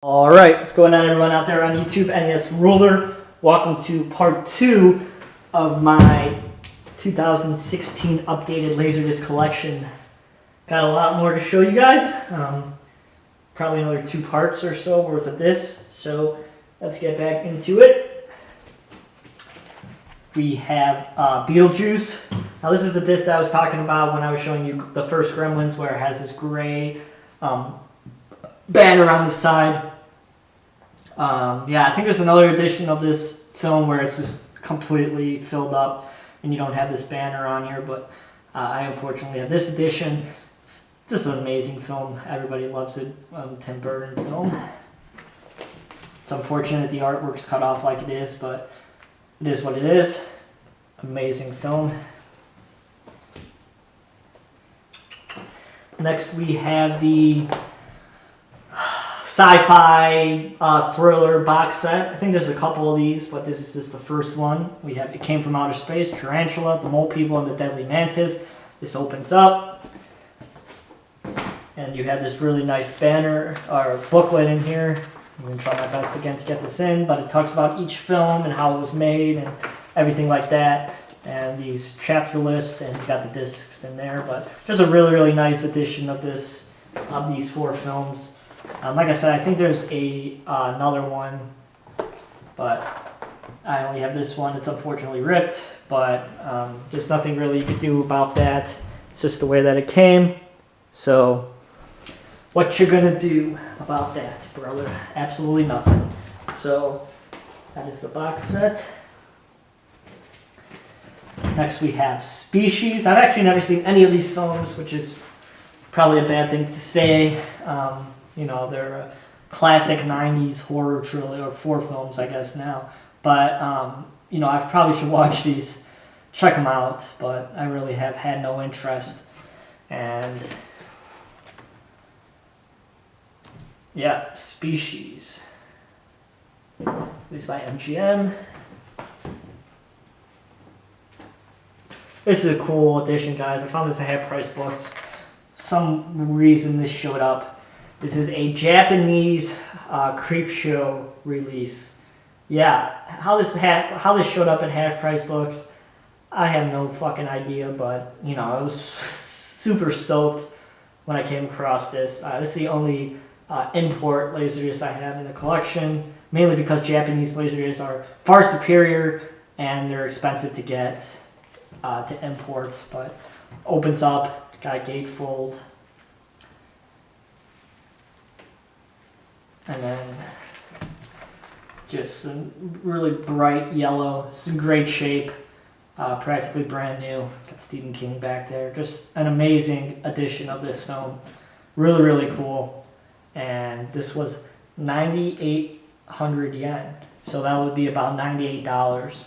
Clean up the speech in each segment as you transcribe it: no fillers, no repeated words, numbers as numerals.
Alright, what's going on everyone out there on YouTube? NES Ruler. Welcome to part 2 of my 2016 updated Laserdisc collection. Got a lot more to show you guys. Probably another 2 parts or so worth of this. So let's get back into it. We have Beetlejuice. Now this is the disc that I was talking about when I was showing you the first Gremlins, where it has this gray banner on the side. Yeah, I think there's another edition of this film where it's just completely filled up and you don't have this banner on here, but I unfortunately have this edition. It's just an amazing film. Everybody loves it. Tim Burton film. It's unfortunate the artwork's cut off like it is, but it is what it is. Amazing film. Next we have the sci-fi thriller box set. I think there's a couple of these, but this is just the first one. We have It Came From Outer Space, Tarantula, The Mole People, and the Deadly Mantis. This opens up, and you have this really nice banner or booklet in here. I'm going to try my best again to get this in, but it talks about each film and how it was made and everything like that. And these chapter lists, and you've got the discs in there. But there's a really nice edition of this, of these 4 films. Like I said, I think there's another one, but I only have this one. It's unfortunately ripped, but there's nothing really you could do about that. It's just the way that it came. So what you gonna do about that, brother? Absolutely nothing. So that is the box set. Next we have Species. I've actually never seen any of these films, which is probably a bad thing to say. You know, they're a classic 90s horror trilogy, or 4 films, I guess, now. But, you know, I probably should watch these, check them out, but I really have had no interest. And, yeah, Species. Released by MGM. This is a cool edition, guys. I found this at half price books. For some reason this showed up. This is a Japanese Creepshow release. Yeah, how this showed up in half price books, I have no fucking idea. But you know, I was super stoked when I came across this. This is the only import laserdisc I have in the collection, mainly because Japanese laserdiscs are far superior and they're expensive to get to import. But opens up, got a gatefold. And then just some really bright yellow. It's in great shape, practically brand new. Got Stephen King back there. Just an amazing edition of this film. Really cool. And this was 9,800 yen. So that would be about $98.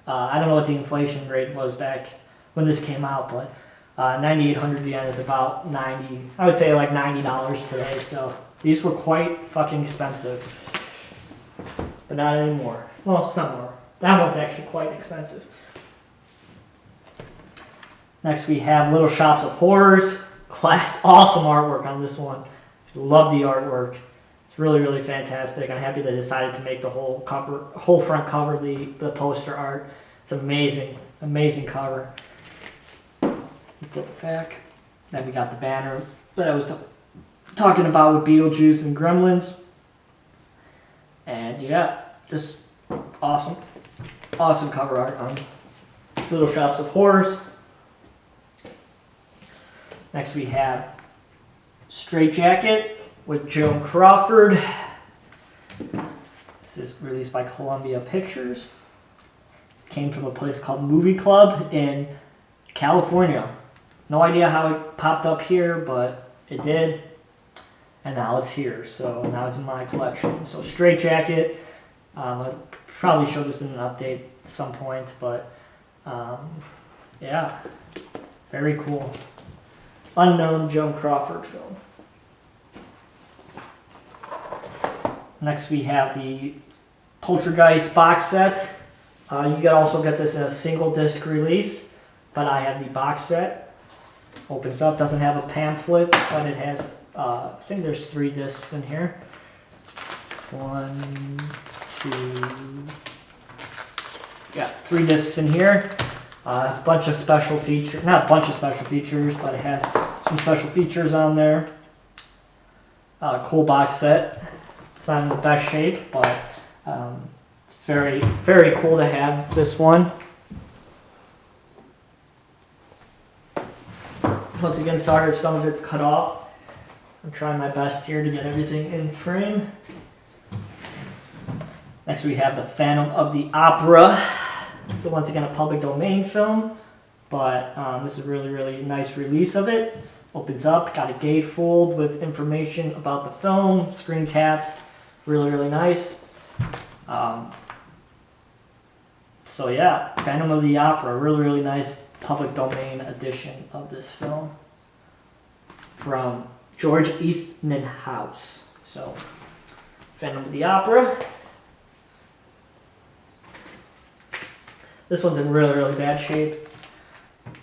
I don't know what the inflation rate was back when this came out, but 9,800 yen is about I would say like $90 today. So these were quite fucking expensive, but not anymore. Well, some were. That one's actually quite expensive. Next we have Little Shops of Horrors. Awesome artwork on this one. Love the artwork. It's really fantastic. I'm happy they decided to make the whole front cover the poster art. It's amazing cover. Flip it back. Then we got the banner that I was talking about with Beetlejuice and Gremlins. And yeah, just awesome cover art on Little Shops of Horrors. Next we have Straight Jacket with Joan Crawford. This is released by Columbia Pictures. Came from a place called Movie Club in California. No idea how it popped up here, but it did. And now it's here, so now it's in my collection. So Straight Jacket, I'll probably show this in an update at some point, but yeah, very cool. Unknown Joan Crawford film. Next we have the Poltergeist box set. You can also get this in a single disc release, but I have the box set. Opens up, doesn't have a pamphlet, but it has I think there's 3 discs in here. One, two, got 3 discs in here. A bunch of special features, not a bunch of special features, but it has some special features on there. Cool box set. It's not in the best shape, but it's very, very cool to have this one. Once again, sorry if some of it's cut off. I'm trying my best here to get everything in frame. Next we have the Phantom of the Opera. So once again, a public domain film, but this is a really, really nice release of it. Opens up, got a gatefold with information about the film, screen caps, really, really nice. So yeah, Phantom of the Opera, really, really nice public domain edition of this film from George Eastman House. So, Phantom of the Opera. This one's in really, really bad shape.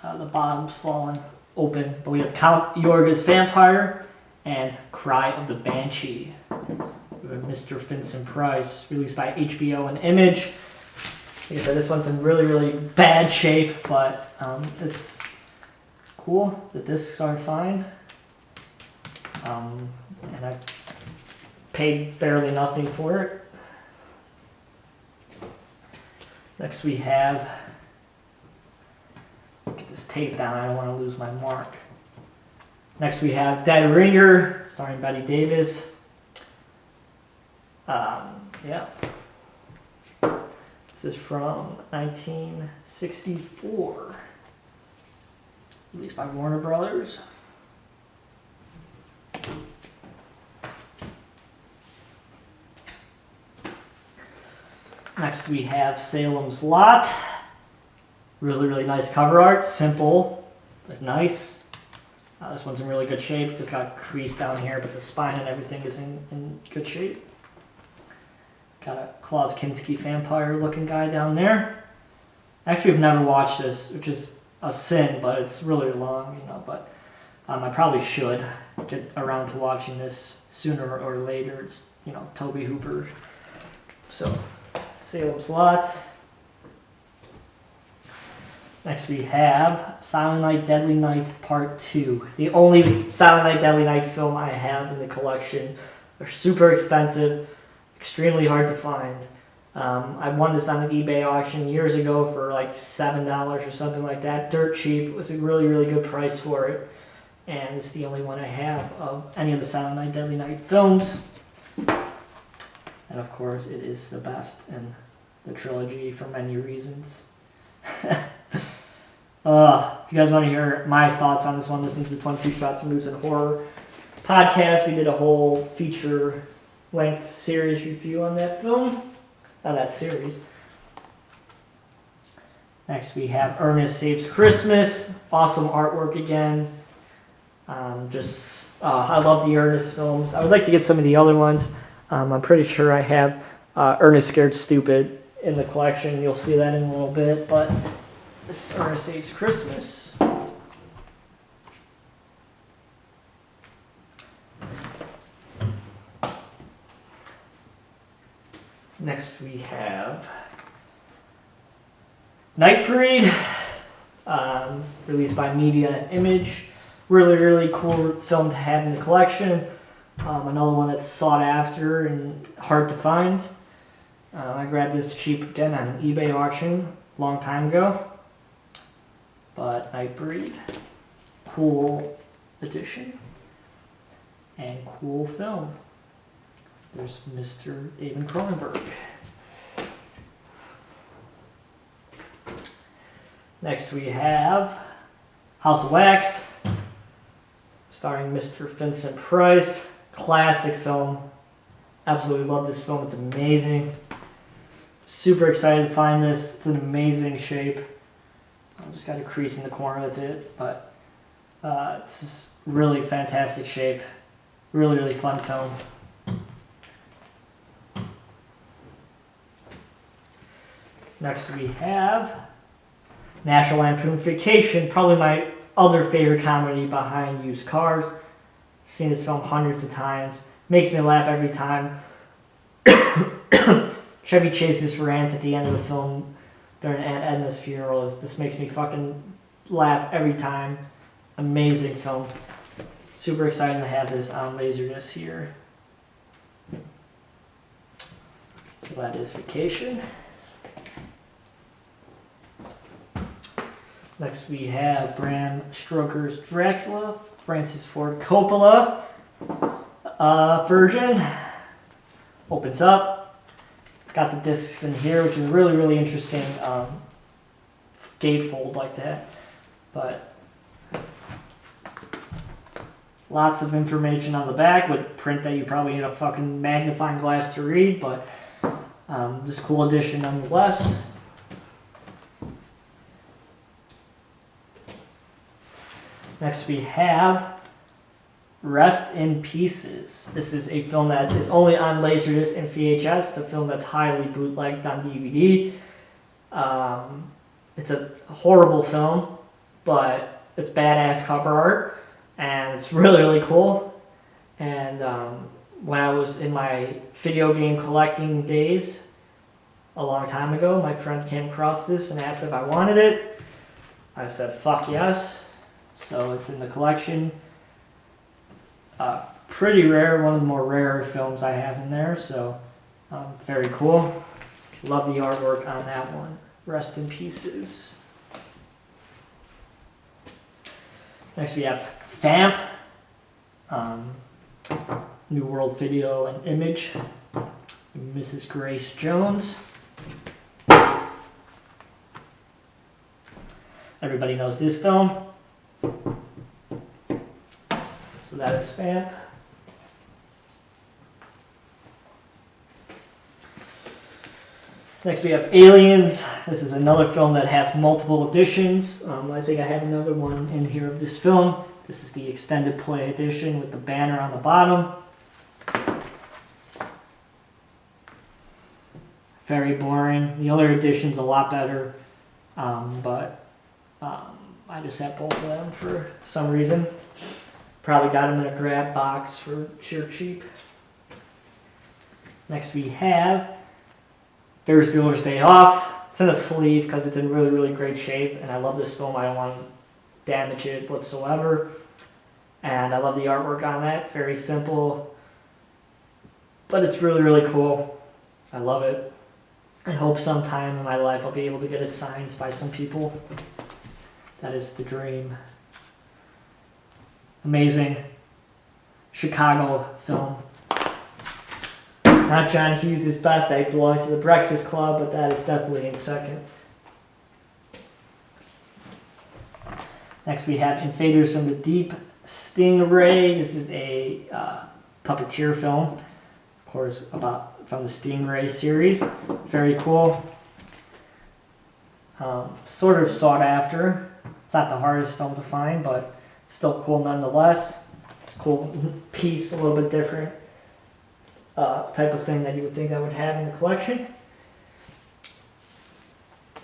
The bottom's fallen open, but we have Count Yorga's Vampire and Cry of the Banshee. We have Mr. Vincent Price, released by HBO and Image. Like I said, this one's in really, really bad shape, but it's cool. The discs are fine. And I paid barely nothing for it. Next we have, get this tape down, I don't want to lose my mark. Next we have Dead Ringer, starring Betty Davis. Yeah. This is from 1964, released by Warner Brothers. Next we have Salem's Lot. Really, really nice cover art. Simple, but nice. This one's in really good shape. Just got a crease down here, but the spine and everything is in good shape. Got a Klaus Kinski vampire looking guy down there. Actually, I've never watched this, which is a sin, but it's really long, you know, but I probably should get around to watching this sooner or later. It's, you know, Tobe Hooper. So, Salem's Lot. Next we have Silent Night, Deadly Night Part 2. The only Silent Night, Deadly Night film I have in the collection. They're super expensive, extremely hard to find. I won this on an eBay auction years ago for like $7 or something like that. Dirt cheap. It was a really, really good price for it. And it's the only one I have of any of the Silent Night, Deadly Night films. And of course, it is the best in the trilogy for many reasons. If you guys want to hear my thoughts on this one, listen to the 22 Shots of Movies and Horror podcast. We did a whole feature-length series review on that film, that series. Next, we have Ernest Saves Christmas. Awesome artwork again. I love the Ernest films. I would like to get some of the other ones. I'm pretty sure I have Ernest Scared Stupid in the collection. You'll see that in a little bit, but this is Ernest Saves Christmas. Next we have Nightbreed, released by Media and Image. Really, really cool film to have in the collection. Another one that's sought after and hard to find. I grabbed this cheap again on an eBay auction a long time ago. But Nightbreed, cool edition and cool film. There's Mr. David Cronenberg. Next we have House of Wax, starring Mr. Vincent Price. Classic film. Absolutely love this film. It's amazing. Super excited to find this. It's in amazing shape. I just got a crease in the corner, that's it. But it's just really fantastic shape. Really, really fun film. Next we have National Lampoon Vacation, probably my other favorite comedy behind Used Cars. I've seen this film hundreds of times. Makes me laugh every time. Chevy chases for Ant at the end of the film during Aunt Edna's funeral. This makes me fucking laugh every time. Amazing film. Super excited to have this on Laserdisc here. So that is Vacation. Next we have Bram Stoker's Dracula, Francis Ford Coppola version. Opens up. Got the discs in here, which is really, really interesting gatefold like that. But lots of information on the back with print that you probably need a fucking magnifying glass to read, but this cool edition nonetheless. Next we have Rest in Pieces. This is a film that is only on Laserdisc and VHS, the film that's highly bootlegged on DVD. It's a horrible film, but it's badass cover art, and it's really, really cool. And when I was in my video game collecting days a long time ago, my friend came across this and asked if I wanted it. I said, fuck yes. So it's in the collection. Pretty rare, one of the more rare films I have in there, so very cool. Love the artwork on that one. Rest in Pieces. Next we have Vamp. New World Video and Image. Mrs. Grace Jones. Everybody knows this film. So that is Vamp. Next we have Aliens. This is another film that has multiple editions. I think I have another one in here of this film. This is the extended play edition with the banner on the bottom. Very boring. The other edition's a lot better, but I just have both of them for some reason. Probably got them in a grab box for sure cheap. Next we have Ferris Bueller's Day Off. It's in a sleeve because it's in really, really great shape, and I love this film. I don't want to damage it whatsoever. And I love the artwork on that. Very simple, but it's really, really cool. I love it. I hope sometime in my life I'll be able to get it signed by some people. That is the dream. Amazing Chicago film. Not John Hughes' best. It belongs to the Breakfast Club, but that is definitely in second. Next we have Invaders from the Deep, Stingray. This is a puppeteer film, of course, from the Stingray series. Very cool. Sort of sought after. It's not the hardest film to find, but it's still cool nonetheless. It's a cool piece, a little bit different type of thing that you would think I would have in the collection.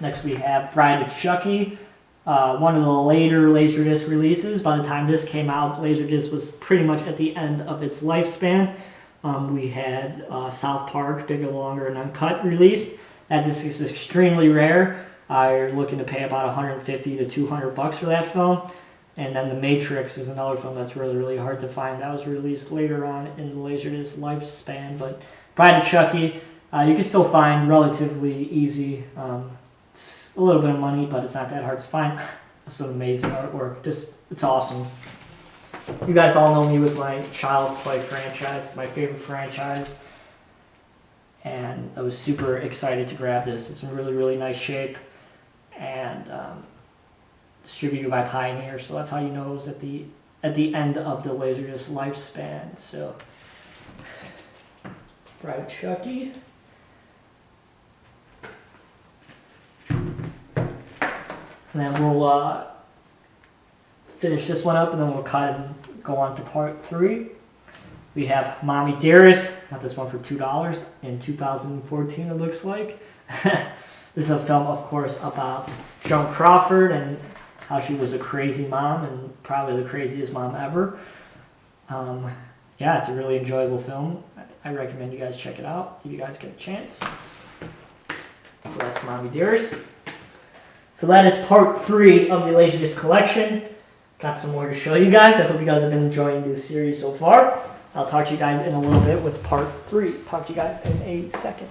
Next we have Bride of Chucky. One of the later Laserdisc releases. By the time this came out, Laserdisc was pretty much at the end of its lifespan. We had South Park, Bigger, Longer, and Uncut released. That disc is extremely rare. You're looking to pay about $150 to $200 for that film. And then The Matrix is another film that's really, really hard to find. That was released later on in the Laserdisc lifespan. But Bride of Chucky, you can still find relatively easy. It's a little bit of money, but it's not that hard to find. It's some amazing artwork. It's awesome. You guys all know me with my Child's Play franchise. It's my favorite franchise. And I was super excited to grab this. It's in really, really nice shape. And distributed by Pioneer, so that's how you know it was at the end of the Laserdisc lifespan. So, Bride of Chucky. And then we'll finish this one up, and then we'll cut and go on to part 3. We have Mommy Dearest. Got this one for $2 in 2014, it looks like. This is a film, of course, about Joan Crawford and how she was a crazy mom, and probably the craziest mom ever. Yeah, it's a really enjoyable film. I recommend you guys check it out if you guys get a chance. So that's Mommy Dearest. So that is part 3 of the Laserdisc collection. Got some more to show you guys. I hope you guys have been enjoying this series so far. I'll talk to you guys in a little bit with part 3. Talk to you guys in a second.